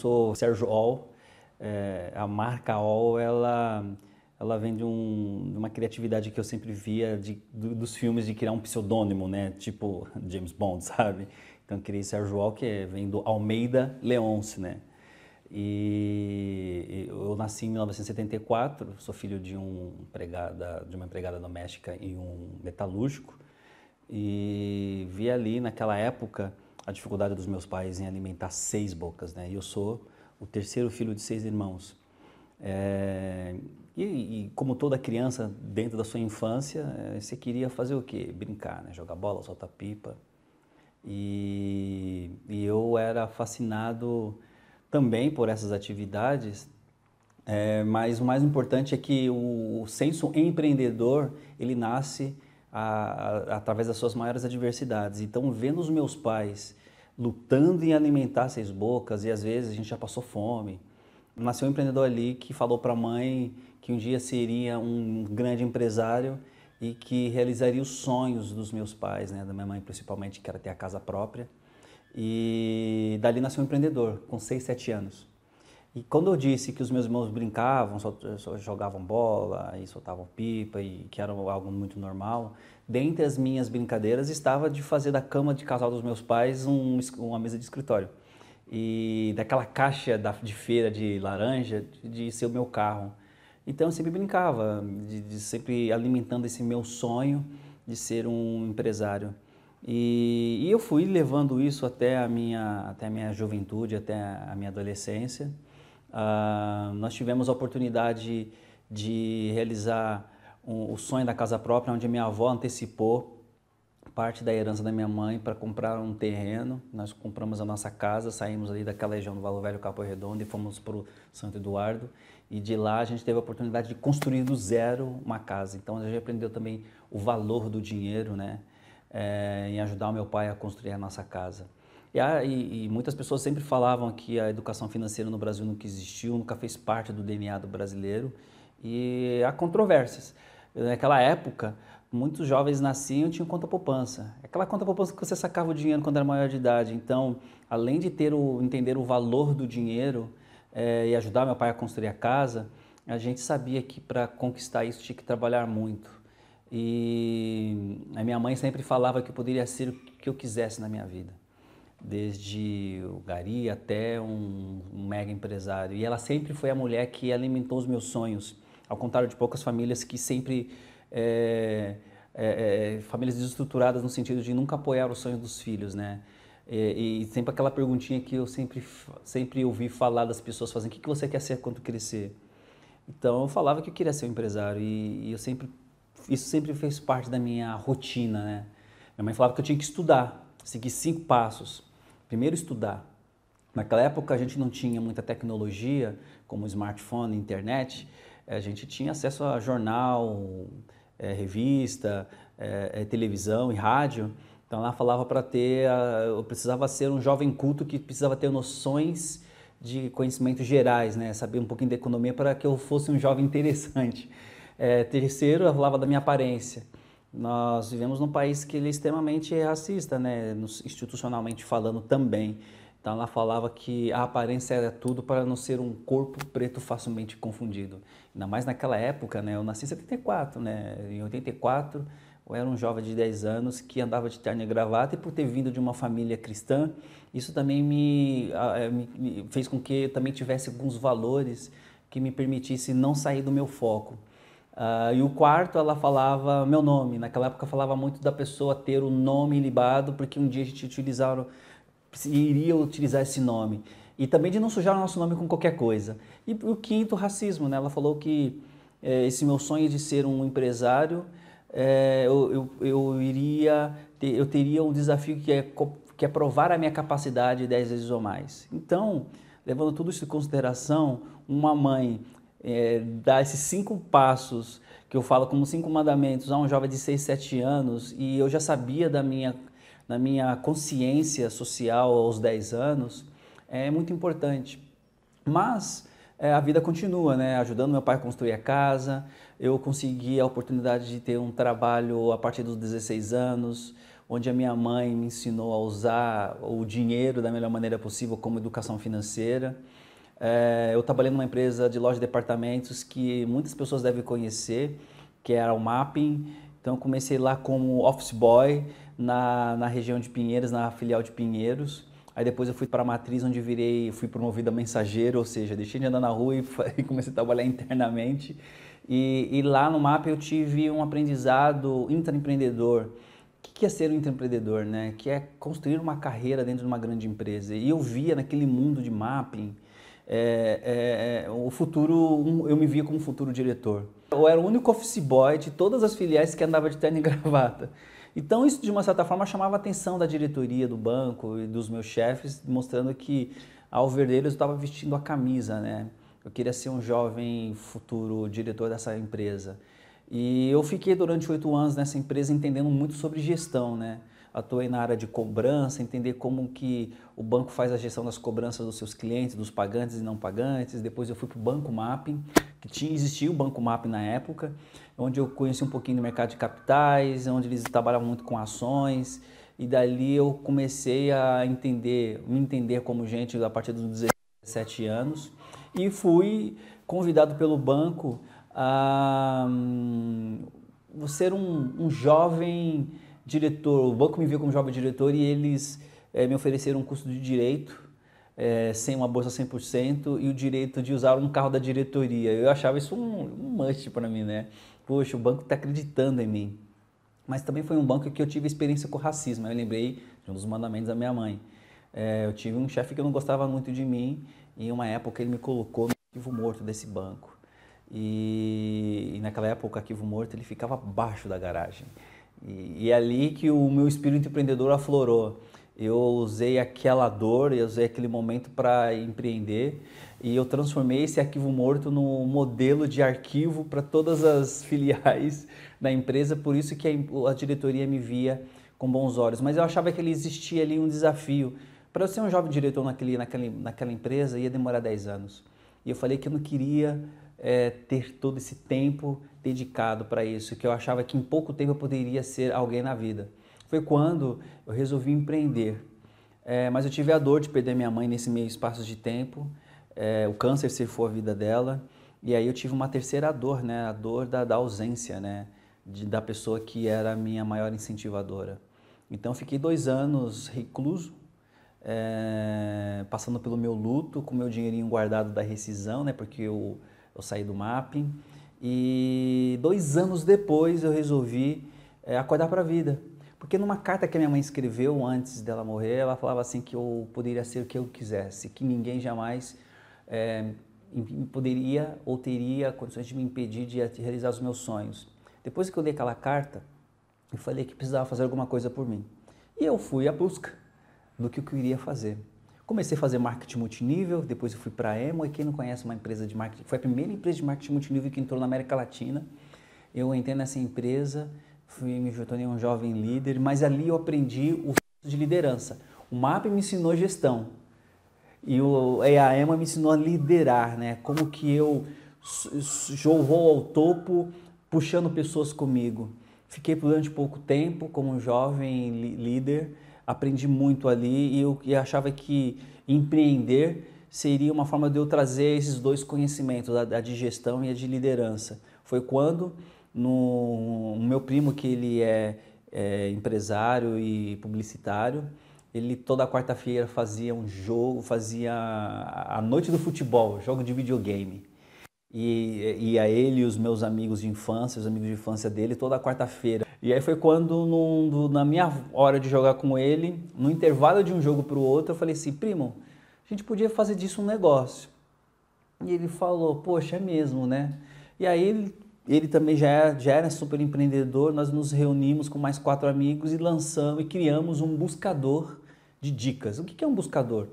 sou Sérgio All. A marca All, ela vem de uma criatividade que eu sempre via dos filmes de criar um pseudônimo, né? Tipo James Bond, sabe? Então eu criei Sérgio All, que vem do Almeida Leonce, né? E eu nasci em 1974, sou filho de uma empregada doméstica e um metalúrgico. E vi ali naquela época a dificuldade dos meus pais em alimentar 6 bocas, né? E eu sou o terceiro filho de 6 irmãos. E como toda criança dentro da sua infância, você queria fazer o quê? Brincar, né? Jogar bola, soltar pipa. E eu era fascinado também por essas atividades, mas o mais importante é que o senso empreendedor, ele nasce através das suas maiores adversidades. Então, vendo os meus pais lutando em alimentar 6 bocas, e às vezes a gente já passou fome, nasceu um empreendedor ali que falou para a mãe que um dia seria um grande empresário e que realizaria os sonhos dos meus pais, né, da minha mãe principalmente, que era ter a casa própria. E dali nasceu um empreendedor, com 6, 7 anos. E quando eu disse que os meus irmãos brincavam, só jogavam bola e soltavam pipa, e que era algo muito normal, dentre as minhas brincadeiras estava de fazer da cama de casal dos meus pais uma mesa de escritório. E daquela caixa de feira de laranja, de ser o meu carro. Então eu sempre brincava, de sempre alimentando esse meu sonho de ser um empresário. E eu fui levando isso até a minha juventude, até a minha adolescência. Nós tivemos a oportunidade de realizar o sonho da casa própria, onde a minha avó antecipou parte da herança da minha mãe para comprar um terreno. Nós compramos a nossa casa, saímos ali daquela região do Valor Velho, Capão Redondo, e fomos para o Santo Eduardo. E de lá a gente teve a oportunidade de construir do zero uma casa. Então a gente aprendeu também o valor do dinheiro, né? Em ajudar o meu pai a construir a nossa casa. E muitas pessoas sempre falavam que a educação financeira no Brasil nunca existiu, nunca fez parte do DNA do brasileiro, e há controvérsias. Naquela época, muitos jovens nasciam e tinham conta poupança. Aquela conta poupança que você sacava o dinheiro quando era maior de idade. Então, além de entender o valor do dinheiro e ajudar meu pai a construir a casa, a gente sabia que para conquistar isso tinha que trabalhar muito. E a minha mãe sempre falava que eu poderia ser o que eu quisesse na minha vida, desde o gari até um mega empresário. E ela sempre foi a mulher que alimentou os meus sonhos, ao contrário de poucas famílias que sempre... famílias desestruturadas no sentido de nunca apoiar os sonhos dos filhos, né? E sempre aquela perguntinha que eu sempre ouvi falar das pessoas fazendo: o que você quer ser quando crescer? Então eu falava que eu queria ser um empresário, e isso sempre fez parte da minha rotina, né? Minha mãe falava que eu tinha que estudar, seguir 5 passos. Primeiro, estudar. Naquela época a gente não tinha muita tecnologia, como smartphone, internet. A gente tinha acesso a jornal, revista, televisão e rádio. Então ela falava eu precisava ser um jovem culto que precisava ter noções de conhecimentos gerais, né? Saber um pouquinho da economia para que eu fosse um jovem interessante. Terceiro, ela falava da minha aparência. Nós vivemos num país que ele é extremamente racista, né? Institucionalmente falando também. Então ela falava que a aparência era tudo para não ser um corpo preto facilmente confundido. Ainda mais naquela época, né? Eu nasci em 74, né? Em 84 eu era um jovem de 10 anos que andava de terno e gravata, e por ter vindo de uma família cristã, isso também me fez com que eu também tivesse alguns valores que me permitisse não sair do meu foco. E o quarto, ela falava meu nome. Naquela época falava muito da pessoa ter o nome libado, porque um dia a gente iria utilizar esse nome. E também de não sujar o nosso nome com qualquer coisa. E o quinto, racismo, né? Ela falou que esse meu sonho de ser um empresário, eu teria um desafio que é provar a minha capacidade 10 vezes ou mais. Então, levando tudo isso em consideração, uma mãe dá esses 5 passos que eu falo como 5 mandamentos a um jovem de 6, 7 anos, e eu já sabia da minha consciência social aos 10 anos, é muito importante. Mas a vida continua, né? Ajudando meu pai a construir a casa. Eu consegui a oportunidade de ter um trabalho a partir dos 16 anos, onde a minha mãe me ensinou a usar o dinheiro da melhor maneira possível como educação financeira. Eu trabalhei numa empresa de loja de departamentos que muitas pessoas devem conhecer, que era o Mapping. Então eu comecei lá como office boy na região de Pinheiros, na filial de Pinheiros. Aí depois eu fui para a matriz, onde fui promovido a mensageiro, ou seja, deixei de andar na rua e comecei a trabalhar internamente. E lá no Mapping eu tive um aprendizado intraempreendedor. O que é ser um intraempreendedor, né? Que é construir uma carreira dentro de uma grande empresa. E eu via naquele mundo de mapping o futuro, eu me via como futuro diretor. Eu era o único office boy de todas as filiais que andava de terno e gravata. Então isso de uma certa forma chamava a atenção da diretoria do banco e dos meus chefes, mostrando que ao ver deles eu estava vestindo a camisa, né? Eu queria ser um jovem futuro diretor dessa empresa. E eu fiquei durante 8 anos nessa empresa entendendo muito sobre gestão, né? Atuei na área de cobrança, entender como que o banco faz a gestão das cobranças dos seus clientes, dos pagantes e não pagantes. Depois eu fui para o Banco Mapping, existia o Banco Mapping na época, onde eu conheci um pouquinho do mercado de capitais, onde eles trabalhavam muito com ações. E dali eu comecei a me entender como gente a partir dos 17 anos. E fui convidado pelo banco a ser um jovem diretor. O banco me viu como jovem diretor e eles me ofereceram um curso de direito, sem uma bolsa 100% e o direito de usar um carro da diretoria. Eu achava isso um must para mim, né? Poxa, o banco está acreditando em mim. Mas também foi um banco que eu tive experiência com racismo. Eu lembrei de um dos mandamentos da minha mãe. Eu tive um chefe que não gostava muito de mim e em uma época ele me colocou no arquivo morto desse banco. E naquela época o arquivo morto ele ficava abaixo da garagem. E é ali que o meu espírito empreendedor aflorou. Eu usei aquela dor, eu usei aquele momento para empreender e eu transformei esse arquivo morto no modelo de arquivo para todas as filiais da empresa, por isso que a diretoria me via com bons olhos. Mas eu achava que existia ali um desafio. Para eu ser um jovem diretor naquela empresa ia demorar 10 anos. E eu falei que eu não queria ter todo esse tempo dedicado para isso, que eu achava que em pouco tempo eu poderia ser alguém na vida. Foi quando eu resolvi empreender. Mas eu tive a dor de perder minha mãe nesse meio espaço de tempo, o câncer ceifou a vida dela, e aí eu tive uma terceira dor, né? A dor da ausência, né? Da pessoa que era a minha maior incentivadora. Então eu fiquei 2 anos recluso, passando pelo meu luto, com meu dinheirinho guardado da rescisão, né? Porque eu saí do Mapping, e 2 anos depois eu resolvi acordar para a vida. Porque numa carta que a minha mãe escreveu antes dela morrer, ela falava assim que eu poderia ser o que eu quisesse, que ninguém jamais poderia ou teria condições de me impedir de realizar os meus sonhos. Depois que eu li aquela carta, eu falei que precisava fazer alguma coisa por mim. E eu fui à busca do que eu queria fazer. Comecei a fazer marketing multinível, depois eu fui para a Emo, e quem não conhece uma empresa de marketing, foi a primeira empresa de marketing multinível que entrou na América Latina. Eu entrei nessa empresa, me tornei um jovem líder, mas ali eu aprendi o de liderança. O MAP me ensinou gestão e a Emo me ensinou a liderar, né? Como que eu vou ao topo puxando pessoas comigo. Fiquei durante pouco tempo como jovem líder, aprendi muito ali e eu achava que empreender seria uma forma de eu trazer esses 2 conhecimentos, a de gestão e a de liderança. Foi quando o meu primo, que ele é empresário e publicitário, ele toda quarta-feira fazia um jogo, fazia a noite do futebol, jogo de videogame. E a ele e os meus amigos de infância, os amigos de infância dele, toda quarta-feira. E aí foi quando, na minha hora de jogar com ele, no intervalo de um jogo para o outro, eu falei assim, primo, a gente podia fazer disso um negócio. E ele falou, poxa, é mesmo, né? E aí ele também já era super empreendedor, nós nos reunimos com mais 4 amigos e lançamos e criamos um buscador de dicas. O que é um buscador?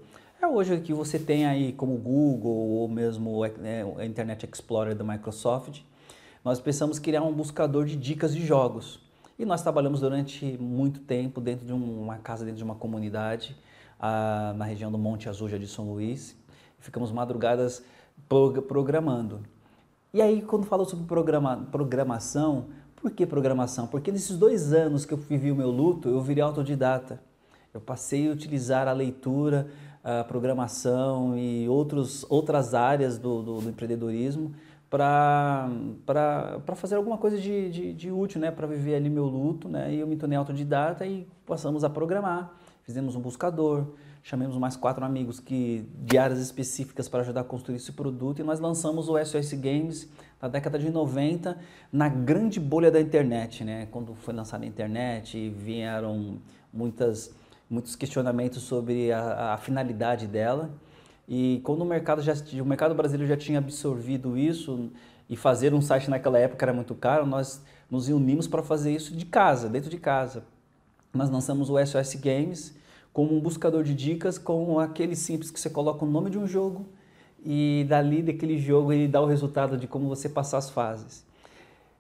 Hoje que você tem aí como o Google ou mesmo o Internet Explorer da Microsoft, nós pensamos criar um buscador de dicas de jogos. E nós trabalhamos durante muito tempo dentro de uma casa, dentro de uma comunidade, na região do Monte Azul, de São Luís. Ficamos madrugadas programando. E aí, quando falo sobre programação, por que programação? Porque nesses 2 anos que eu vivi o meu luto, eu virei autodidata. Eu passei a utilizar a leitura, programação e outras áreas do empreendedorismo para fazer alguma coisa de útil, né? Para viver ali meu luto, né? E eu me tornei autodidata e passamos a programar. Fizemos um buscador, chamamos mais 4 amigos de áreas específicas para ajudar a construir esse produto e nós lançamos o SOS Games na década de 90, na grande bolha da internet, né? Quando foi lançada a internet, vieram muitos questionamentos sobre a finalidade dela. E quando o mercado brasileiro já tinha absorvido isso e fazer um site naquela época era muito caro, nós nos unimos para fazer isso de casa, dentro de casa. Nós lançamos o SOS Games como um buscador de dicas, com aquele simples que você coloca o nome de um jogo e dali daquele jogo ele dá o resultado de como você passar as fases.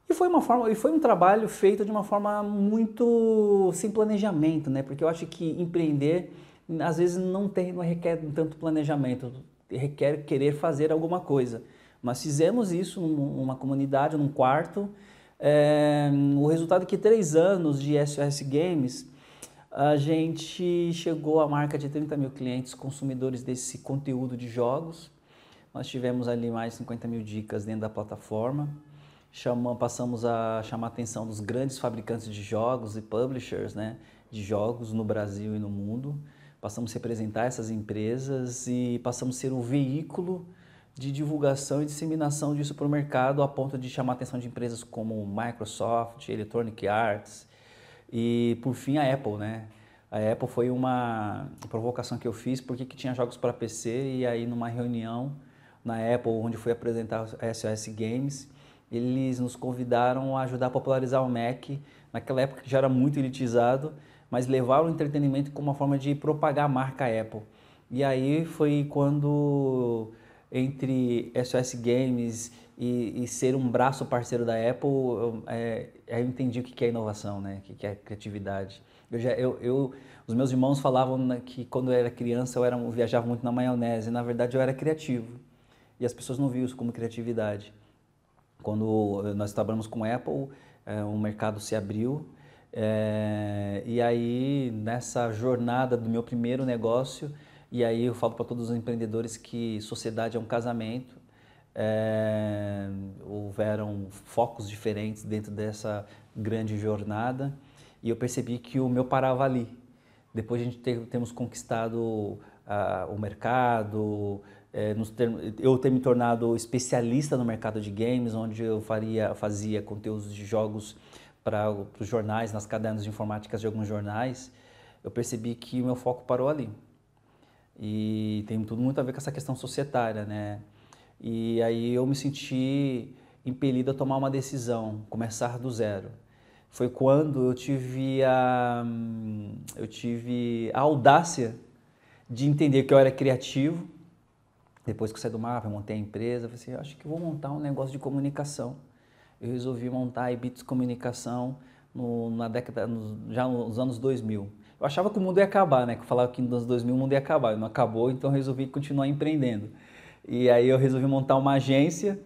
E foi um trabalho feito de uma forma muito sem planejamento, né? Porque eu acho que empreender às vezes não requer tanto planejamento, requer querer fazer alguma coisa. Nós fizemos isso numa comunidade, num quarto. O resultado é que 3 anos de SOS Games, a gente chegou à marca de 30 mil clientes consumidores desse conteúdo de jogos. Nós tivemos ali mais 50 mil dicas dentro da plataforma. Passamos a chamar a atenção dos grandes fabricantes de jogos e publishers, né, de jogos no Brasil e no mundo. Passamos a representar essas empresas e passamos a ser o veículo de divulgação e disseminação disso para o mercado, a ponto de chamar a atenção de empresas como Microsoft, Electronic Arts e, por fim, a Apple, né? A Apple foi uma provocação que eu fiz porque que tinha jogos para PC e aí numa reunião na Apple, onde fui apresentar a SOS Games, eles nos convidaram a ajudar a popularizar o Mac, naquela época que já era muito elitizado, mas levaram o entretenimento como uma forma de propagar a marca Apple. E aí foi quando, entre SOS Games e ser um braço parceiro da Apple, eu entendi o que é inovação, né? O que é criatividade. Os meus irmãos falavam que quando eu era criança eu viajava muito na maionese, e na verdade eu era criativo. E as pessoas não viam isso como criatividade. Quando nós trabalhamos com Apple, o mercado se abriu, e aí nessa jornada do meu primeiro negócio, e aí eu falo para todos os empreendedores que sociedade é um casamento, houveram focos diferentes dentro dessa grande jornada e eu percebi que o meu parava ali. Depois a gente temos conquistado o mercado, eu ter me tornado especialista no mercado de games, onde eu fazia conteúdos de jogos para os jornais, nas cadernos de informática de alguns jornais, eu percebi que o meu foco parou ali. E tem tudo muito a ver com essa questão societária, né? E aí eu me senti impelido a tomar uma decisão, começar do zero. Foi quando eu tive a audácia de entender que eu era criativo. Depois que eu saí do mapa, eu montei a empresa, eu falei assim, acho que vou montar um negócio de comunicação. Eu resolvi montar a Ibits Comunicação já nos anos 2000. Eu achava que o mundo ia acabar, né? Que eu falava que nos anos 2000 o mundo ia acabar, e não acabou, então eu resolvi continuar empreendendo. E aí eu resolvi montar uma agência,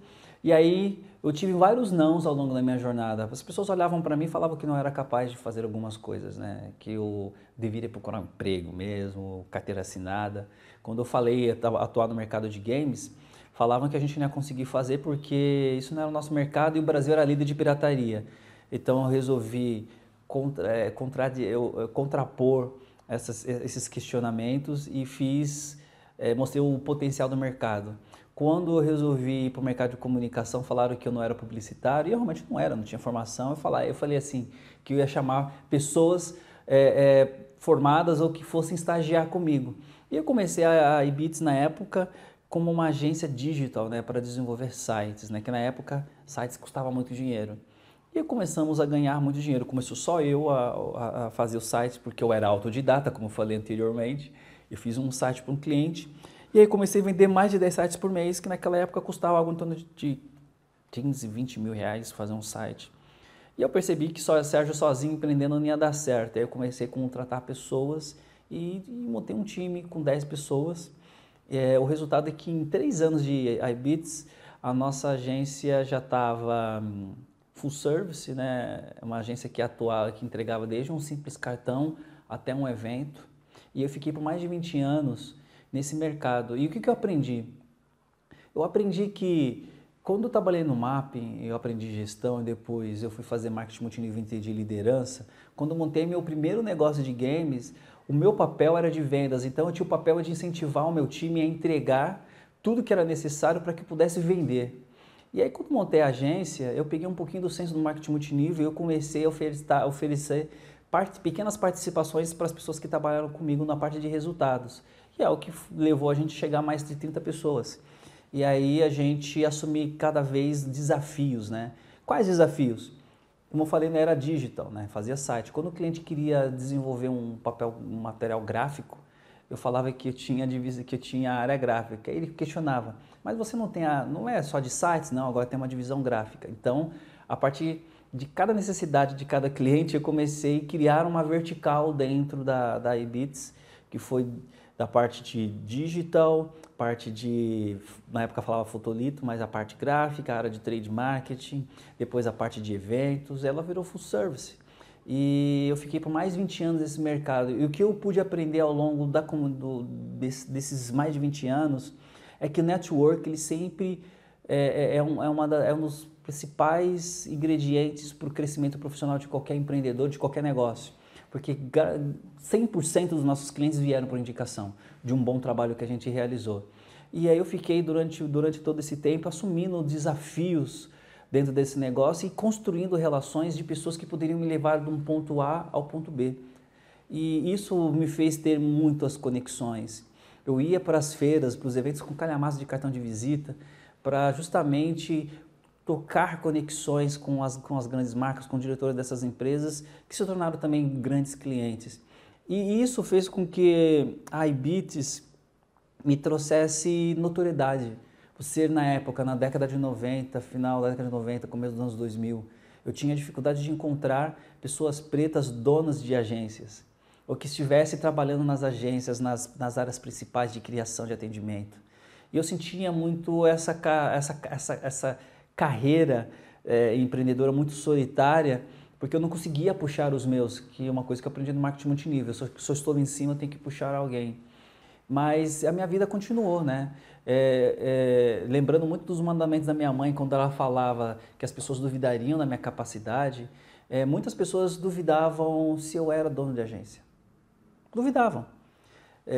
e aí eu tive vários nãos ao longo da minha jornada. As pessoas olhavam para mim e falavam que não era capaz de fazer algumas coisas, né? Que eu deveria procurar um emprego mesmo, carteira assinada. Quando eu falei atuar no mercado de games, falavam que a gente não ia conseguir fazer porque isso não era o nosso mercado e o Brasil era líder de pirataria. Então eu resolvi contrapor esses questionamentos e mostrei o potencial do mercado. Quando eu resolvi ir para o mercado de comunicação, falaram que eu não era publicitário, e eu realmente não era, não tinha formação. Eu falei assim, que eu ia chamar pessoas formadas ou que fossem estagiar comigo. E eu comecei a Ibits na época como uma agência digital, né, para desenvolver sites, né, que na época sites custavam muito dinheiro. E começamos a ganhar muito dinheiro. Começou só eu a fazer o site, porque eu era autodidata, como eu falei anteriormente. Eu fiz um site para um cliente. E aí comecei a vender mais de 10 sites por mês, que naquela época custava algo em torno de 15, 20 mil reais fazer um site. E eu percebi que Sérgio sozinho empreendendo não ia dar certo. Aí eu comecei a contratar pessoas e montei um time com 10 pessoas. O resultado é que em 3 anos de Ibits, a nossa agência já estava full service, né? Uma agência que entregava desde um simples cartão até um evento. E eu fiquei por mais de 20 anos nesse mercado. E o que eu aprendi? Eu aprendi que quando eu trabalhei no Mapping, eu aprendi gestão e depois eu fui fazer marketing multinível e entendi liderança. Quando eu montei meu primeiro negócio de games, o meu papel era de vendas, então eu tinha o papel de incentivar o meu time a entregar tudo que era necessário para que pudesse vender. E aí quando montei a agência, eu peguei um pouquinho do senso do marketing multinível e eu comecei a oferecer pequenas participações para as pessoas que trabalharam comigo na parte de resultados. E é o que levou a gente a chegar a mais de 30 pessoas. E aí a gente assumir cada vez desafios, né? Quais desafios? Como eu falei na era digital, né? Fazia site. Quando o cliente queria desenvolver um material gráfico, eu falava que eu tinha que eu tinha a área gráfica. Aí ele questionava, mas você não é só de sites? Não, agora tem uma divisão gráfica. Então, a partir de cada necessidade de cada cliente, eu comecei a criar uma vertical dentro da iBits, que foi da parte de digital, parte de, na época falava fotolito, mas a parte gráfica, a área de trade marketing, depois a parte de eventos, ela virou full service. E eu fiquei por mais de 20 anos nesse mercado. E o que eu pude aprender ao longo desses mais de 20 anos é que o network ele sempre é um dos principais ingredientes para o crescimento profissional de qualquer empreendedor, de qualquer negócio. Porque 100% dos nossos clientes vieram por indicação de um bom trabalho que a gente realizou. E aí eu fiquei durante todo esse tempo assumindo desafios dentro desse negócio e construindo relações de pessoas que poderiam me levar de um ponto A ao ponto B. E isso me fez ter muitas conexões. Eu ia para as feiras, para os eventos com calhamaço de cartão de visita, para justamente tocar conexões com as grandes marcas, com diretores dessas empresas, que se tornaram também grandes clientes. E isso fez com que a iBits me trouxesse notoriedade. Por ser na época, na década de 90, final da década de 90, começo dos anos 2000, eu tinha dificuldade de encontrar pessoas pretas donas de agências, ou que estivessem trabalhando nas agências, nas áreas principais de criação de atendimento. E eu sentia muito essa carreira empreendedora muito solitária, porque eu não conseguia puxar os meus, que é uma coisa que eu aprendi no marketing multinível. Se eu estou lá em cima, eu tenho que puxar alguém. Mas a minha vida continuou, né? Lembrando muito dos mandamentos da minha mãe, quando ela falava que as pessoas duvidariam da minha capacidade, muitas pessoas duvidavam se eu era dono de agência. Duvidavam.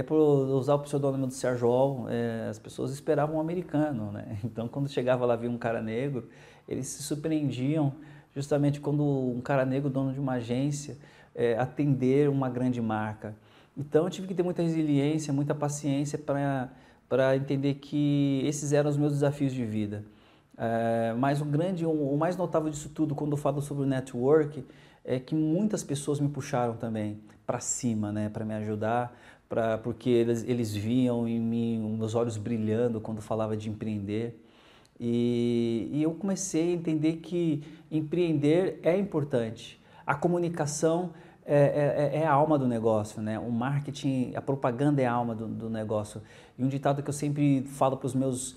Por usar o pseudônimo do Sérgio Ol, as pessoas esperavam um americano, né? Então, quando chegava lá, via um cara negro, eles se surpreendiam justamente quando um cara negro, dono de uma agência, atender uma grande marca. Então, eu tive que ter muita resiliência, muita paciência para entender que esses eram os meus desafios de vida. Mas o mais notável disso tudo, quando eu falo sobre o network, é que muitas pessoas me puxaram também para cima, né, para me ajudar, porque eles viam em mim meus olhos brilhando quando falava de empreender. E eu comecei a entender que empreender é importante. A comunicação é a alma do negócio, né? O marketing, a propaganda é a alma do negócio. E um ditado que eu sempre falo para os meus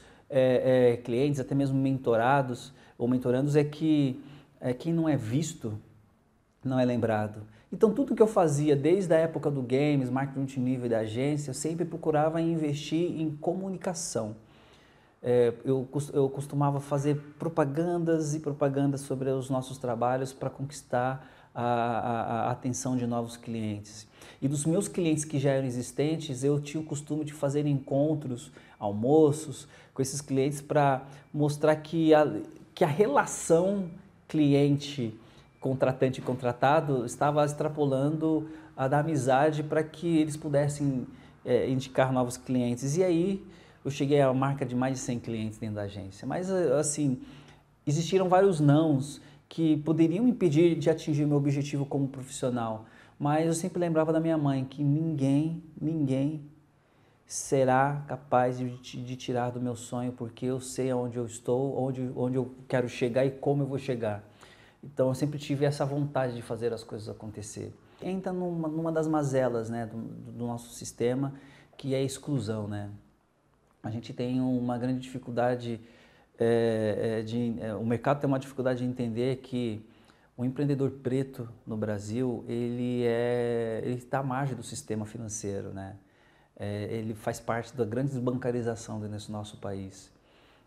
clientes, até mesmo mentorados ou mentorandos, é que quem não é visto não é lembrado. Então tudo que eu fazia desde a época do games, marketing multinível da agência, eu sempre procurava investir em comunicação. Eu costumava fazer propagandas e propagandas sobre os nossos trabalhos para conquistar a atenção de novos clientes. E dos meus clientes que já eram existentes, eu tinha o costume de fazer encontros, almoços com esses clientes para mostrar que a relação cliente contratante e contratado estava extrapolando a da amizade para que eles pudessem indicar novos clientes. E aí eu cheguei à marca de mais de 100 clientes dentro da agência. Mas assim, existiram vários nãos que poderiam me impedir de atingir o meu objetivo como profissional. Mas eu sempre lembrava da minha mãe que ninguém será capaz de tirar do meu sonho, porque eu sei onde eu estou, onde eu quero chegar e como eu vou chegar. Então eu sempre tive essa vontade de fazer as coisas acontecer. Entra numa das mazelas, né, do nosso sistema, que é a exclusão, né? A gente tem uma grande dificuldade, o mercado tem uma dificuldade de entender que o empreendedor preto no Brasil, ele está à margem do sistema financeiro, né? ele faz parte da grande desbancarização desse nosso país.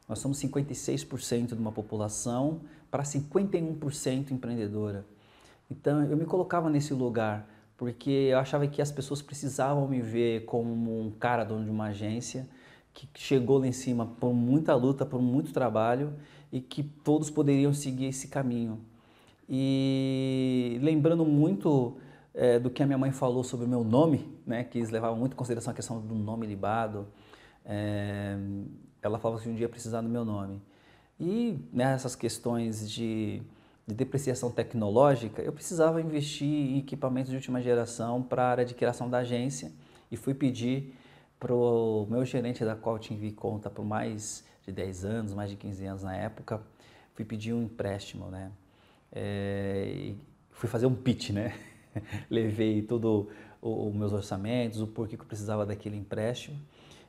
Nós somos 56% de uma população para 51% empreendedora. Então, eu me colocava nesse lugar, porque eu achava que as pessoas precisavam me ver como um cara dono de uma agência, que chegou lá em cima por muita luta, por muito trabalho, e que todos poderiam seguir esse caminho. E lembrando muito do que a minha mãe falou sobre o meu nome, né, que eles levavam muito em consideração a questão do nome libado, ela falava que um dia ia precisar do meu nome. E nessas questões de depreciação tecnológica, eu precisava investir em equipamentos de última geração para a área de criação da agência e fui pedir para o meu gerente, da qual eu tive conta por mais de 10 anos, mais de 15 anos na época, fui pedir um empréstimo, né? E fui fazer um pitch, né? Levei todos os meus orçamentos, o porquê que eu precisava daquele empréstimo.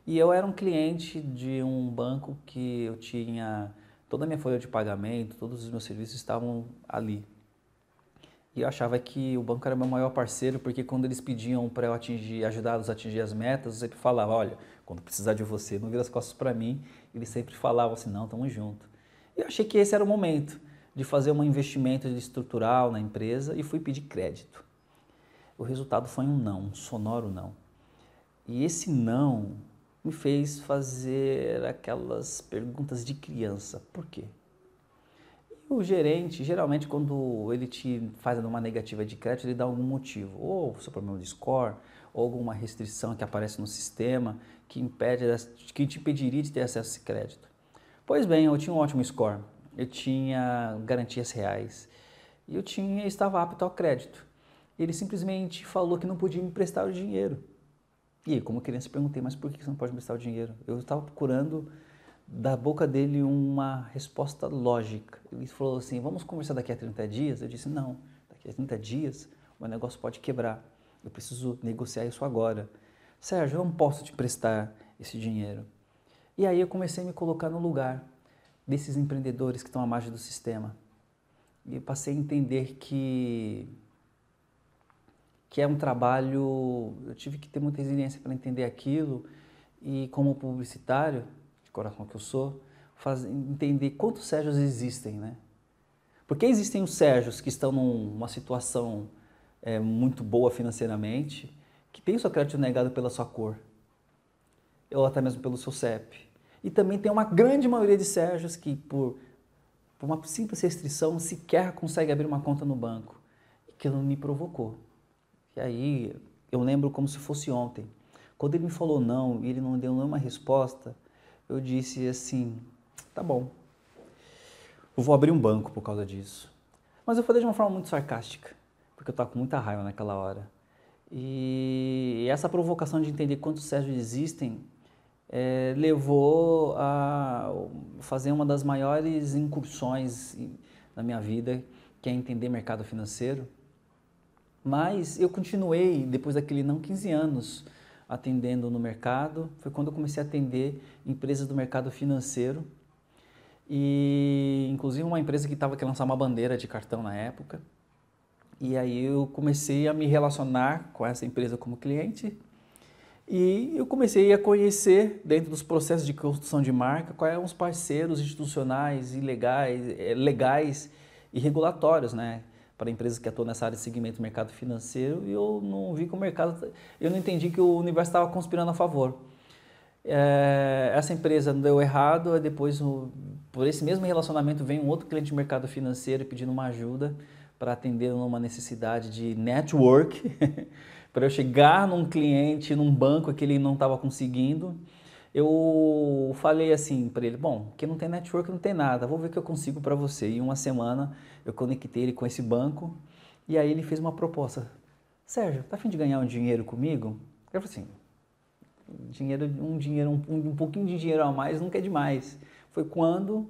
E eu era um cliente de um banco que eu tinha toda a minha folha de pagamento, todos os meus serviços estavam ali. E eu achava que o banco era meu maior parceiro, porque quando eles pediam para eu ajudá-los a atingir as metas, eu sempre falava, olha, quando precisar de você, não vira as costas para mim. Eles sempre falavam assim, não, estamos juntos. E eu achei que esse era o momento de fazer um investimento estrutural na empresa e fui pedir crédito. O resultado foi um não, um sonoro não. E esse não me fez fazer aquelas perguntas de criança. Por quê? E o gerente, geralmente, quando ele te faz uma negativa de crédito, ele dá algum motivo. Ou seu problema de score, ou alguma restrição que aparece no sistema que te impediria de ter acesso a esse crédito. Pois bem, eu tinha um ótimo score, eu tinha garantias reais e eu estava apto ao crédito. Ele simplesmente falou que não podia me emprestar o dinheiro. E aí, como criança, perguntei, mas por que você não pode me emprestar o dinheiro? Eu estava procurando da boca dele uma resposta lógica. Ele falou assim, vamos conversar daqui a 30 dias? Eu disse, não, daqui a 30 dias o meu negócio pode quebrar. Eu preciso negociar isso agora. Sérgio, eu não posso te emprestar esse dinheiro. E aí eu comecei a me colocar no lugar desses empreendedores que estão à margem do sistema. E eu passei a entender que é um trabalho, eu tive que ter muita resiliência para entender aquilo e como publicitário, de coração que eu sou, entender quantos Sérgios existem, né? Porque existem os Sérgios que estão numa situação muito boa financeiramente, que tem o seu crédito negado pela sua cor, ou até mesmo pelo seu CEP. E também tem uma grande maioria de Sérgios que, por uma simples restrição, sequer consegue abrir uma conta no banco, e que não me provocou. E aí, eu lembro como se fosse ontem. Quando ele me falou não e ele não deu nenhuma resposta, eu disse assim, tá bom, eu vou abrir um banco por causa disso. Mas eu falei de uma forma muito sarcástica, porque eu estava com muita raiva naquela hora. E essa provocação de entender quantos Sérgios existem levou a fazer uma das maiores incursões na minha vida, que é entender mercado financeiro. Mas eu continuei, depois daquele não, 15 anos atendendo no mercado. Foi quando eu comecei a atender empresas do mercado financeiro. E inclusive uma empresa que estava querendo lançar uma bandeira de cartão na época. E aí eu comecei a me relacionar com essa empresa como cliente. E eu comecei a conhecer, dentro dos processos de construção de marca, quais eram os parceiros institucionais e legais e regulatórios, né? Para empresas que atuam nessa área de segmento do mercado financeiro, e eu não vi que o mercado, eu não entendi que o universo estava conspirando a favor. Essa empresa deu errado, e depois, por esse mesmo relacionamento, vem um outro cliente de mercado financeiro pedindo uma ajuda para atender numa necessidade de network, para eu chegar num cliente, num banco que ele não estava conseguindo. Eu falei assim para ele, bom, que não tem network, não tem nada, vou ver o que eu consigo para você. E uma semana eu conectei ele com esse banco e aí ele fez uma proposta. Sérgio, tá a fim de ganhar um dinheiro comigo? Eu falei assim, um pouquinho de dinheiro a mais nunca é demais. Foi quando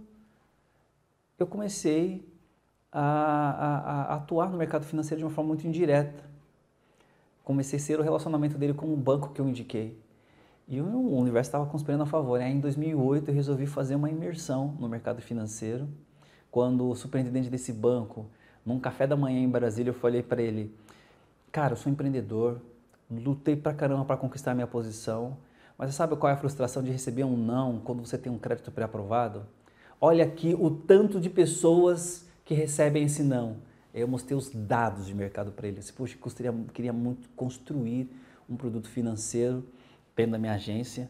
eu comecei a atuar no mercado financeiro de uma forma muito indireta. Comecei a ser o relacionamento dele com o banco que eu indiquei. E o universo estava conspirando a favor. Aí, em 2008, eu resolvi fazer uma imersão no mercado financeiro. Quando o superintendente desse banco, num café da manhã em Brasília, eu falei para ele, cara, eu sou empreendedor, lutei pra caramba para conquistar a minha posição, mas você sabe qual é a frustração de receber um não quando você tem um crédito pré-aprovado? Olha aqui o tanto de pessoas que recebem esse não. Eu mostrei os dados de mercado para eles. Poxa, queria muito construir um produto financeiro dentro da minha agência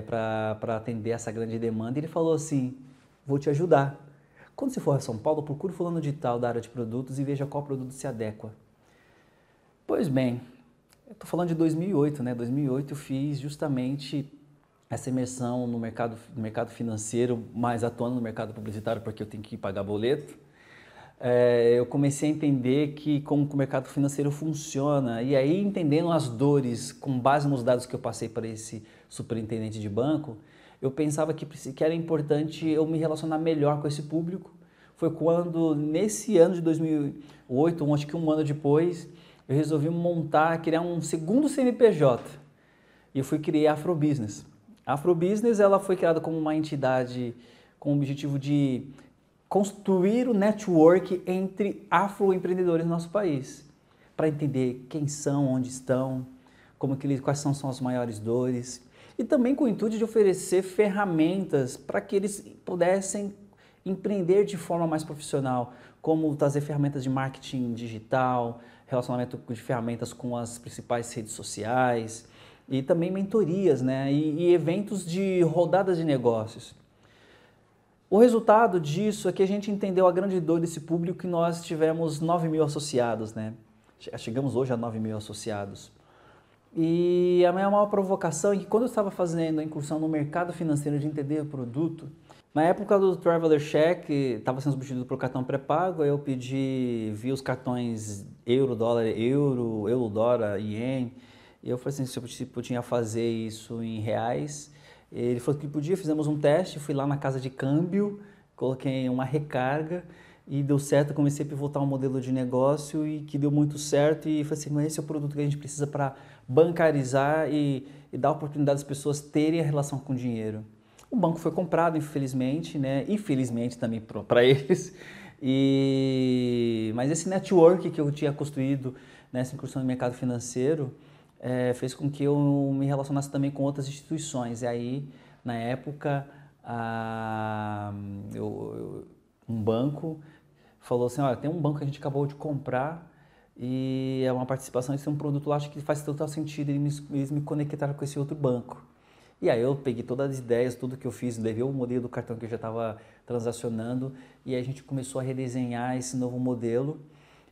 para atender essa grande demanda. E ele falou assim, vou te ajudar. Quando você for a São Paulo, procure fulano de tal da área de produtos e veja qual produto se adequa. Pois bem, eu estou falando de 2008, né? 2008 eu fiz justamente essa imersão no mercado financeiro, mais atuando no mercado publicitário porque eu tenho que pagar boleto. Eu comecei a entender como que o mercado financeiro funciona e aí entendendo as dores com base nos dados que eu passei para esse superintendente de banco, eu pensava que era importante eu me relacionar melhor com esse público. Foi quando, nesse ano de 2008, acho que um ano depois, eu resolvi criar um segundo CNPJ e eu fui criar a Afrobusiness. A Afrobusiness ela foi criada como uma entidade com o objetivo de construir o network entre afroempreendedores no nosso país, para entender quem são, onde estão, quais são as maiores dores, e também com o intuito de oferecer ferramentas para que eles pudessem empreender de forma mais profissional, como trazer ferramentas de marketing digital, relacionamento de ferramentas com as principais redes sociais, e também mentorias, né? e eventos de rodadas de negócios. O resultado disso é que a gente entendeu a grande dor desse público e nós tivemos 9.000 associados, né? Chegamos hoje a 9.000 associados. E a minha maior provocação é que quando eu estava fazendo a incursão no mercado financeiro de entender o produto, na época do Traveler Check, estava sendo substituído por cartão pré-pago, eu vi os cartões euro, dólar, ien, e eu falei assim, se eu podia fazer isso em reais. Ele falou que podia, fizemos um teste, fui lá na casa de câmbio, coloquei uma recarga e deu certo, comecei a pivotar um modelo de negócio e que deu muito certo e falei assim, mas esse é o produto que a gente precisa para bancarizar e dar oportunidade às pessoas terem a relação com o dinheiro. O banco foi comprado, infelizmente, né? Infelizmente também para eles, mas esse network que eu tinha construído nessa incursão no mercado financeiro, fez com que eu me relacionasse também com outras instituições. E aí, na época, um banco falou assim, olha, tem um banco que a gente acabou de comprar e é uma participação, esse é um produto lá, acho que faz total sentido eles me conectaram com esse outro banco. E aí eu peguei todas as ideias, tudo que eu fiz, levei o modelo do cartão que eu já estava transacionando e aí a gente começou a redesenhar esse novo modelo.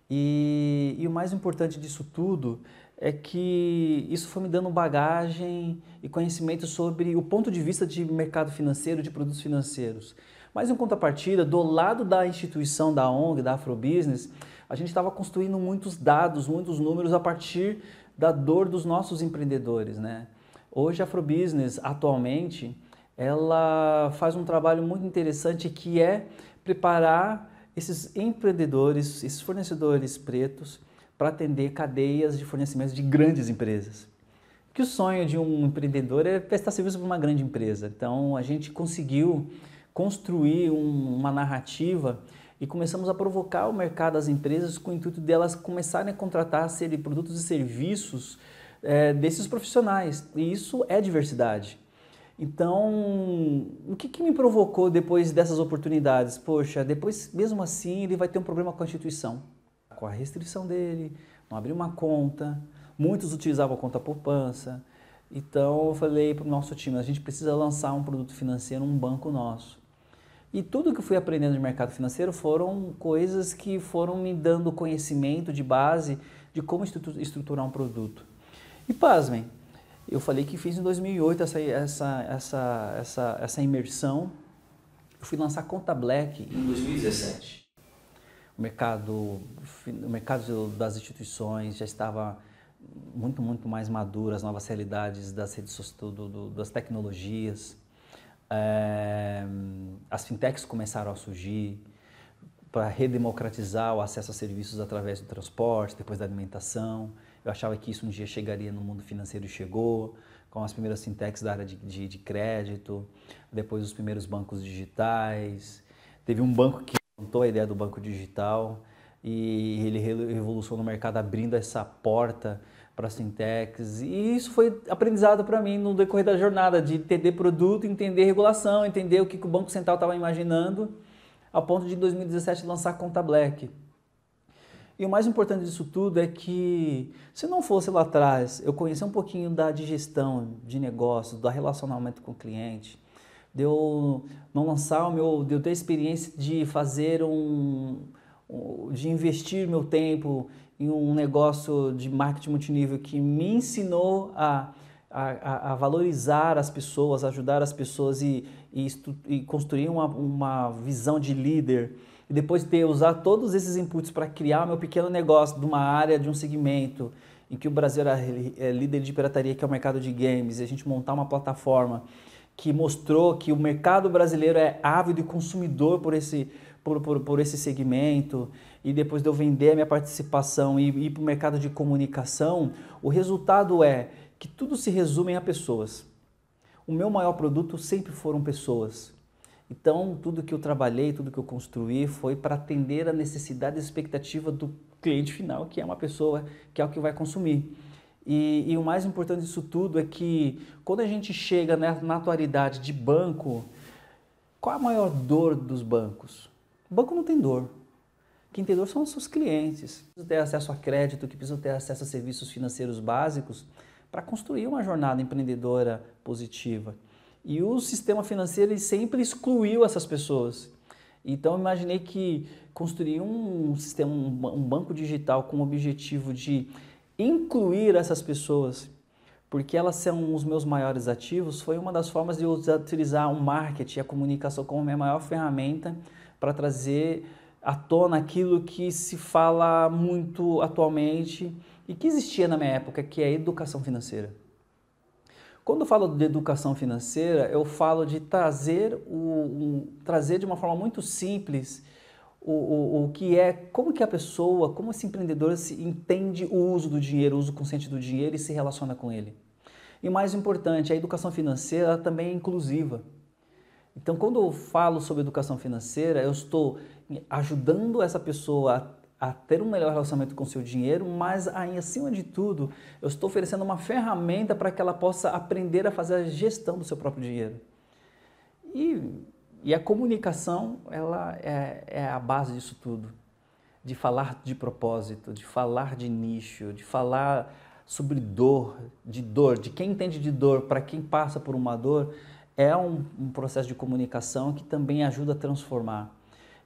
E o mais importante disso tudo é que isso foi me dando bagagem e conhecimento sobre o ponto de vista de mercado financeiro, de produtos financeiros. Mas em contrapartida, do lado da instituição, da ONG, da Afrobusiness, a gente estava construindo muitos dados, muitos números a partir da dor dos nossos empreendedores, né? Hoje a Afrobusiness, atualmente, ela faz um trabalho muito interessante que é preparar esses empreendedores, esses fornecedores pretos, para atender cadeias de fornecimento de grandes empresas. Que o sonho de um empreendedor é prestar serviço para uma grande empresa. Então a gente conseguiu construir uma narrativa e começamos a provocar o mercado das empresas com o intuito delas começarem a contratar produtos e serviços desses profissionais. E isso é diversidade. Então, o que me provocou depois dessas oportunidades? Poxa, depois, mesmo assim, ele vai ter um problema com a instituição, com a restrição dele, não abrir uma conta, muitos utilizavam a conta poupança. Então, eu falei para o nosso time, a gente precisa lançar um produto financeiro, um banco nosso. E tudo que eu fui aprendendo de mercado financeiro foram coisas que foram me dando conhecimento de base de como estruturar um produto. E pasmem, eu falei que fiz em 2008 essa imersão. Eu fui lançar Conta Black em 2017. O mercado das instituições já estava muito mais maduro, as novas realidades das das tecnologias. As fintechs começaram a surgir para redemocratizar o acesso a serviços através do transporte, depois da alimentação. Eu achava que isso um dia chegaria no mundo financeiro e chegou, com as primeiras fintechs da área de crédito, depois os primeiros bancos digitais. Teve um banco que inventou a ideia do banco digital e ele revolucionou o mercado abrindo essa porta para as fintechs. E isso foi aprendizado para mim no decorrer da jornada, de entender produto, entender regulação, entender o que o Banco Central estava imaginando, a ponto de em 2017 lançar a Conta Black. E o mais importante disso tudo é que, se não fosse lá atrás, eu conhecer um pouquinho de gestão, de negócios, do relacionamento com o cliente, de eu não lançar de eu ter a experiência de fazer de investir meu tempo em um negócio de marketing multinível que me ensinou a valorizar as pessoas, ajudar as pessoas e construir uma visão de líder. E depois de usar todos esses inputs para criar meu pequeno negócio de uma área, de um segmento em que o Brasil era líder de pirataria, que é o mercado de games, e a gente montar uma plataforma que mostrou que o mercado brasileiro é ávido e consumidor por esse segmento, e depois de eu vender a minha participação e ir para o mercado de comunicação, o resultado é que tudo se resume a pessoas. O meu maior produto sempre foram pessoas. Então, tudo que eu trabalhei, tudo que eu construí foi para atender a necessidade e expectativa do cliente final, que é uma pessoa, que é o que vai consumir. E o mais importante disso tudo é que quando a gente chega na atualidade de banco, qual a maior dor dos bancos? O banco não tem dor. Quem tem dor são os seus clientes. Que precisam ter acesso a crédito, que precisam ter acesso a serviços financeiros básicos para construir uma jornada empreendedora positiva. E o sistema financeiro ele sempre excluiu essas pessoas. Então, eu imaginei que construir um sistema, um banco digital com o objetivo de incluir essas pessoas, porque elas são os meus maiores ativos, foi uma das formas de eu utilizar o marketing, a comunicação como minha maior ferramenta para trazer à tona aquilo que se fala muito atualmente e que existia na minha época, que é a educação financeira. Quando eu falo de educação financeira, eu falo de trazer de uma forma muito simples o que é, como que a pessoa, como esse empreendedor entende o uso do dinheiro, o uso consciente do dinheiro e se relaciona com ele. E o mais importante, a educação financeira ela também é inclusiva. Então, quando eu falo sobre educação financeira, eu estou ajudando essa pessoa a ter um melhor relacionamento com o seu dinheiro, mas acima de tudo, eu estou oferecendo uma ferramenta para que ela possa aprender a fazer a gestão do seu próprio dinheiro. E a comunicação, ela é a base disso tudo. De falar de propósito, de falar de nicho, de falar sobre dor, de quem entende de dor para quem passa por uma dor, é um processo de comunicação que também ajuda a transformar.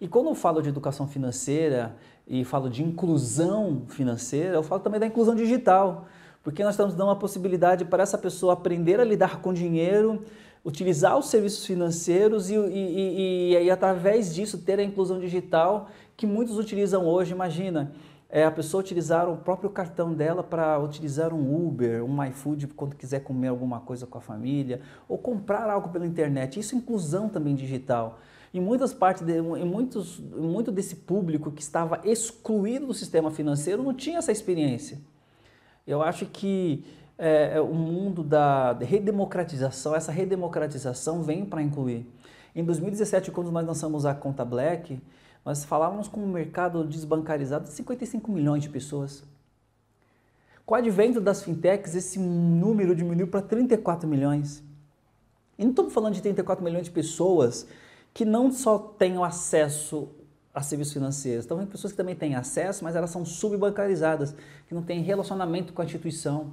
E quando eu falo de educação financeira e falo de inclusão financeira, eu falo também da inclusão digital, porque nós estamos dando uma possibilidade para essa pessoa aprender a lidar com dinheiro, utilizar os serviços financeiros e através disso ter a inclusão digital que muitos utilizam hoje. Imagina, a pessoa utilizar o próprio cartão dela para utilizar um Uber, um iFood quando quiser comer alguma coisa com a família ou comprar algo pela internet. Isso é inclusão também digital. Em muitas partes, muito desse público que estava excluído do sistema financeiro não tinha essa experiência. Eu acho que o mundo da redemocratização, essa redemocratização vem para incluir. Em 2017, quando nós lançamos a Conta Black, nós falávamos com um mercado desbancarizado de 55 milhões de pessoas. Com o advento das fintechs, esse número diminuiu para 34 milhões. E não estamos falando de 34 milhões de pessoas que não só tenham acesso a serviços financeiros, estão vendo pessoas que também têm acesso, mas elas são subbancarizadas, que não têm relacionamento com a instituição,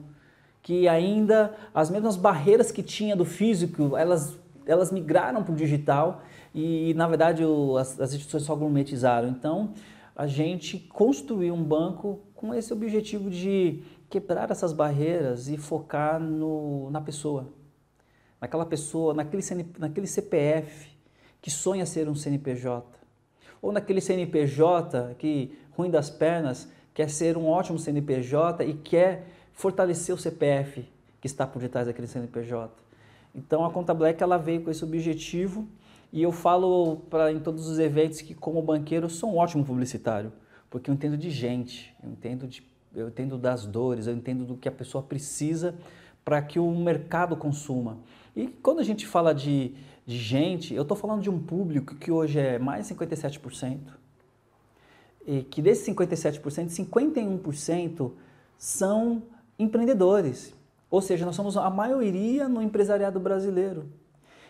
que ainda as mesmas barreiras que tinha do físico, elas migraram para o digital e, na verdade, as instituições só gourmetizaram. Então, a gente construiu um banco com esse objetivo de quebrar essas barreiras e focar na pessoa, naquele CPF, que sonha ser um CNPJ, ou naquele CNPJ que, ruim das pernas, quer ser um ótimo CNPJ e quer fortalecer o CPF que está por detrás daquele CNPJ. Então a Conta Black ela veio com esse objetivo e eu falo em todos os eventos que como banqueiro eu sou um ótimo publicitário, porque eu entendo de gente, eu entendo das dores, eu entendo do que a pessoa precisa para que o mercado consuma. E quando a gente fala de gente, eu estou falando de um público que hoje é mais de 57%, e que desses 57%, 51% são empreendedores. Ou seja, nós somos a maioria no empresariado brasileiro.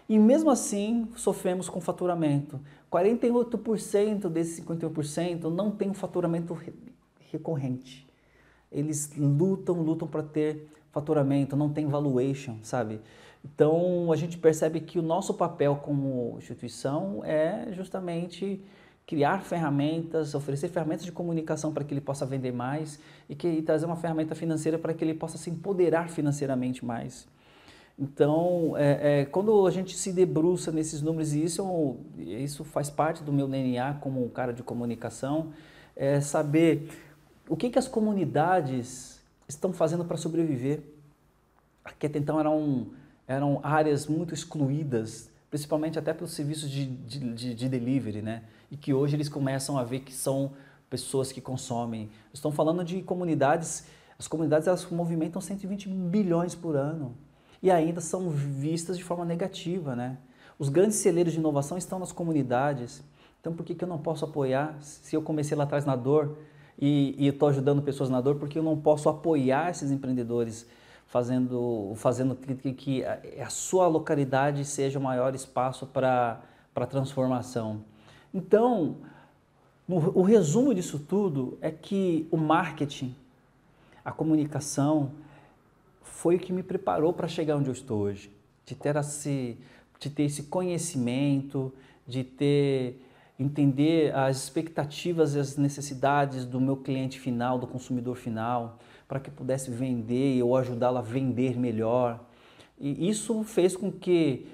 E mesmo assim, sofremos com faturamento. 48% desses 51% não tem um faturamento recorrente. Eles lutam para ter faturamento, não tem valuation, sabe? Então, a gente percebe que o nosso papel como instituição é justamente criar ferramentas, oferecer ferramentas de comunicação para que ele possa vender mais e trazer uma ferramenta financeira para que ele possa se empoderar financeiramente mais. Então, quando a gente se debruça nesses números, e isso faz parte do meu DNA como um cara de comunicação, é saber o que as comunidades estão fazendo para sobreviver. Aqui até então eram áreas muito excluídas, principalmente até pelos serviços de delivery, né? E que hoje eles começam a ver que são pessoas que consomem. Estão falando de comunidades, as comunidades elas movimentam 120 bilhões por ano e ainda são vistas de forma negativa, né? Os grandes celeiros de inovação estão nas comunidades, então por que eu não posso apoiar? Se eu comecei lá atrás na dor e estou ajudando pessoas na dor, por que eu não posso apoiar esses empreendedores fazendo que a sua localidade seja o maior espaço para transformação? Então, o resumo disso tudo é que o marketing, a comunicação, foi o que me preparou para chegar onde eu estou hoje. De ter esse conhecimento, entender as expectativas e as necessidades do meu cliente final, do consumidor final, para que pudesse vender ou ajudá-lo a vender melhor. E isso fez com que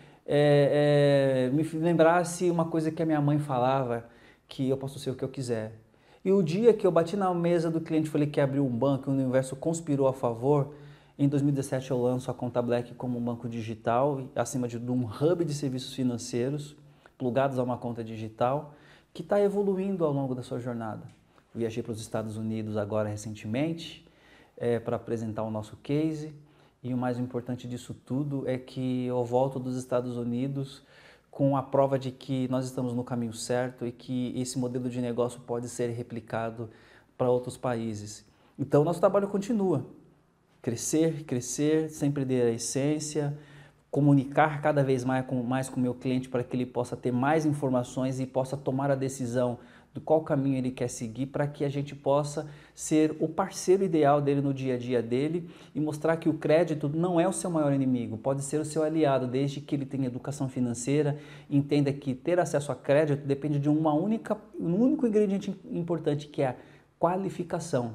me lembrasse uma coisa que a minha mãe falava, que eu posso ser o que eu quiser. E o dia que eu bati na mesa do cliente e falei que abriu um banco e o universo conspirou a favor, em 2017 eu lanço a Conta Black como um banco digital, acima de um hub de serviços financeiros, plugados a uma conta digital, que está evoluindo ao longo da sua jornada. Viajei para os Estados Unidos agora recentemente, para apresentar o nosso case. E o mais importante disso tudo é que eu volto dos Estados Unidos com a prova de que nós estamos no caminho certo e que esse modelo de negócio pode ser replicado para outros países. Então, nosso trabalho continua. Crescer, sem perder a essência, comunicar cada vez mais com o meu cliente para que ele possa ter mais informações e possa tomar a decisão do qual caminho ele quer seguir, para que a gente possa ser o parceiro ideal dele no dia a dia dele e mostrar que o crédito não é o seu maior inimigo, pode ser o seu aliado, desde que ele tenha educação financeira, entenda que ter acesso a crédito depende de um único ingrediente importante, que é a qualificação.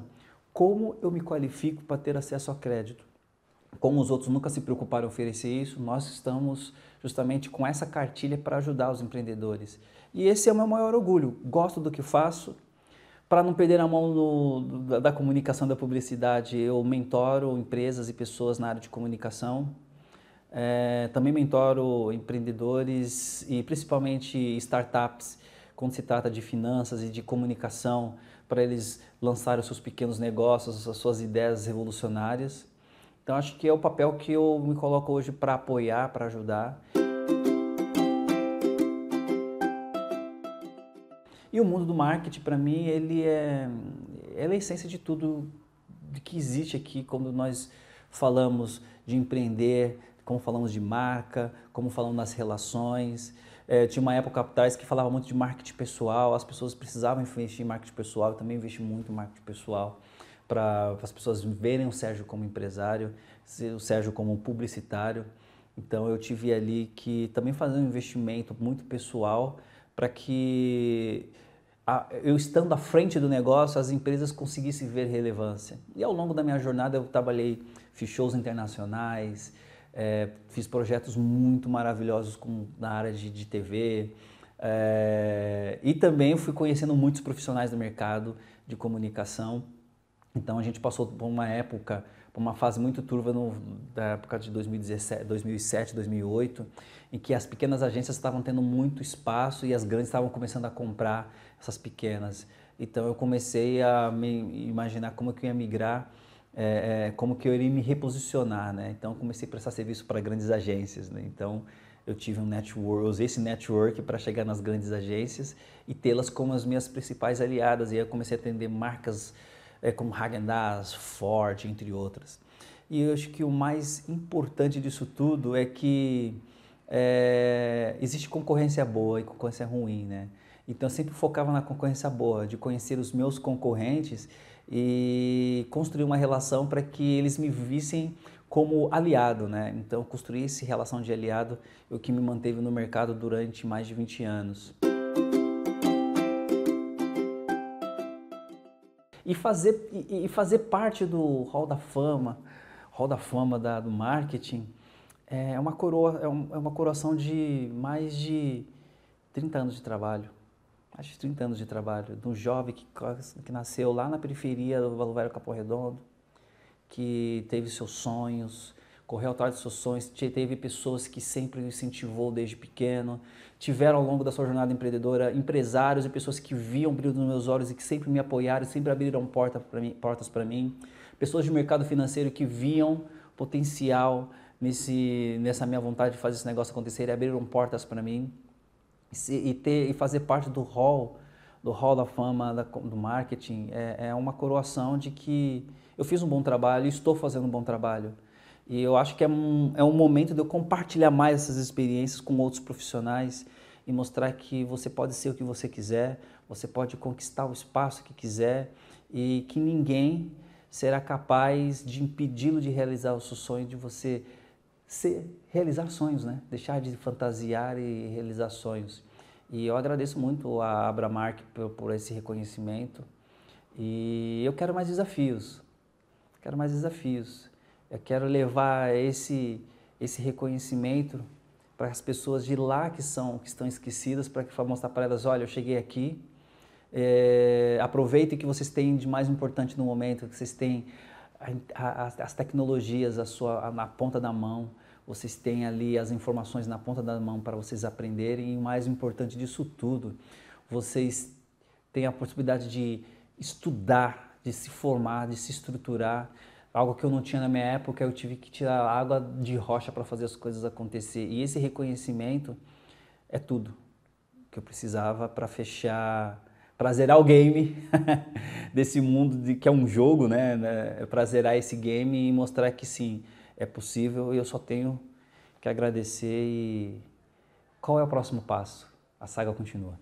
Como eu me qualifico para ter acesso a crédito? Como os outros nunca se preocuparam em oferecer isso, nós estamos justamente com essa cartilha para ajudar os empreendedores. E esse é o meu maior orgulho. Gosto do que faço. Para não perder a mão da comunicação, da publicidade, eu mentoro empresas e pessoas na área de comunicação. Também mentoro empreendedores e principalmente startups, quando se trata de finanças e de comunicação, para eles lançarem os seus pequenos negócios, as suas ideias revolucionárias. Então, acho que é o papel que eu me coloco hoje para apoiar, para ajudar. E o mundo do marketing, para mim, ele é a essência de tudo que existe aqui, quando nós falamos de empreender, como falamos de marca, como falamos das relações. Tinha uma época atrás que falava muito de marketing pessoal, as pessoas precisavam investir em marketing pessoal, eu também investi muito em marketing pessoal, para as pessoas verem o Sérgio como empresário, o Sérgio como publicitário. Então eu tive ali que também fazer um investimento muito pessoal para que eu estando à frente do negócio, as empresas conseguissem ver relevância. E ao longo da minha jornada eu fiz shows internacionais, fiz projetos muito maravilhosos na área de TV, e também fui conhecendo muitos profissionais do mercado de comunicação. Então a gente passou por uma fase muito turva da época de 2007, 2008, em que as pequenas agências estavam tendo muito espaço e as grandes estavam começando a comprar essas pequenas. Então eu comecei a me imaginar como que eu ia migrar, como que eu iria me reposicionar, né? Então eu comecei a prestar serviço para grandes agências, né? Então eu usei esse network para chegar nas grandes agências e tê-las como as minhas principais aliadas. E aí eu comecei a atender marcas como Häagen-Dazs, Ford, entre outras. E eu acho que o mais importante disso tudo é que existe concorrência boa e concorrência ruim, né? Então eu sempre focava na concorrência boa, de conhecer os meus concorrentes e construir uma relação para que eles me vissem como aliado, né? Então construir essa relação de aliado é o que me manteve no mercado durante mais de 20 anos. E fazer parte do Hall da Fama do marketing, é uma coroa, é uma coroação de mais de 30 anos de trabalho. Mais de 30 anos de trabalho, de um jovem que nasceu lá na periferia do Velho Capão Redondo, que teve seus sonhos, correu atrás dos seus sonhos, teve pessoas que sempre o incentivou desde pequeno, tiveram ao longo da sua jornada empreendedora empresários e pessoas que viam o brilho nos meus olhos e que sempre me apoiaram, sempre abriram portas para mim, pessoas de mercado financeiro que viam potencial nessa minha vontade de fazer esse negócio acontecer e abriram portas para mim. E fazer parte do hall da fama do marketing é uma coroação de que eu fiz um bom trabalho e estou fazendo um bom trabalho. E eu acho que é um momento de eu compartilhar mais essas experiências com outros profissionais e mostrar que você pode ser o que você quiser, você pode conquistar o espaço que quiser e que ninguém será capaz de impedi-lo de realizar o seu sonho, de você realizar sonhos, né? Deixar de fantasiar e realizar sonhos. E eu agradeço muito a Abramark por esse reconhecimento e eu quero mais desafios, Eu quero levar esse reconhecimento para as pessoas de lá que estão esquecidas, para mostrar para elas, olha, eu cheguei aqui, aproveitem o que vocês têm de mais importante no momento, que vocês têm as tecnologias na ponta da mão, vocês têm ali as informações na ponta da mão para vocês aprenderem e o mais importante disso tudo, vocês têm a possibilidade de estudar, de se formar, de se estruturar, algo que eu não tinha na minha época, eu tive que tirar água de rocha para fazer as coisas acontecer e esse reconhecimento é tudo que eu precisava para para zerar o game desse mundo que é um jogo, né? Para zerar esse game e mostrar que sim, é possível e eu só tenho que agradecer. E qual é o próximo passo? A saga continua.